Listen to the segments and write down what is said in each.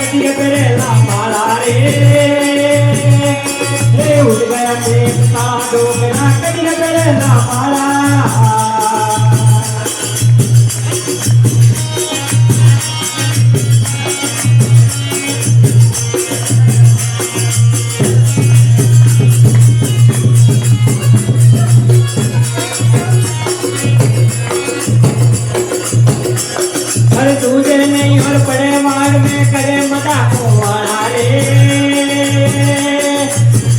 कटिया करेला माला रे उड़ गया खेत का डोगरा कटिया करेला माला तुझे नहीं और पड़े मार में करे मता को वाला रे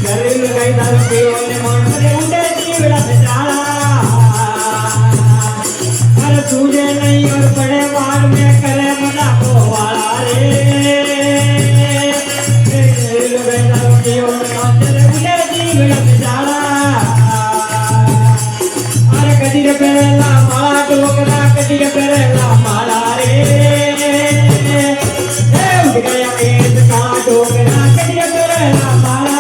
गरीब गई दारू पीओ ने मन में उड़े जीवड़ा बेचारा अरे तुझे नहीं और पड़े मार में करे मता को वाला रे गरीब गई दारू पीओ ने मन में उड़े जीवड़ा बेचारा अरे कदीर पेरेला माला टोकरा कदीर पेरेला माला रे उड़ गया खेत का डोगरा कदीर पेरेला माला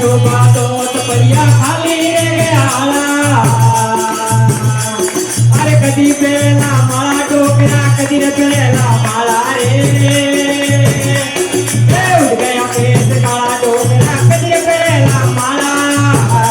Bukla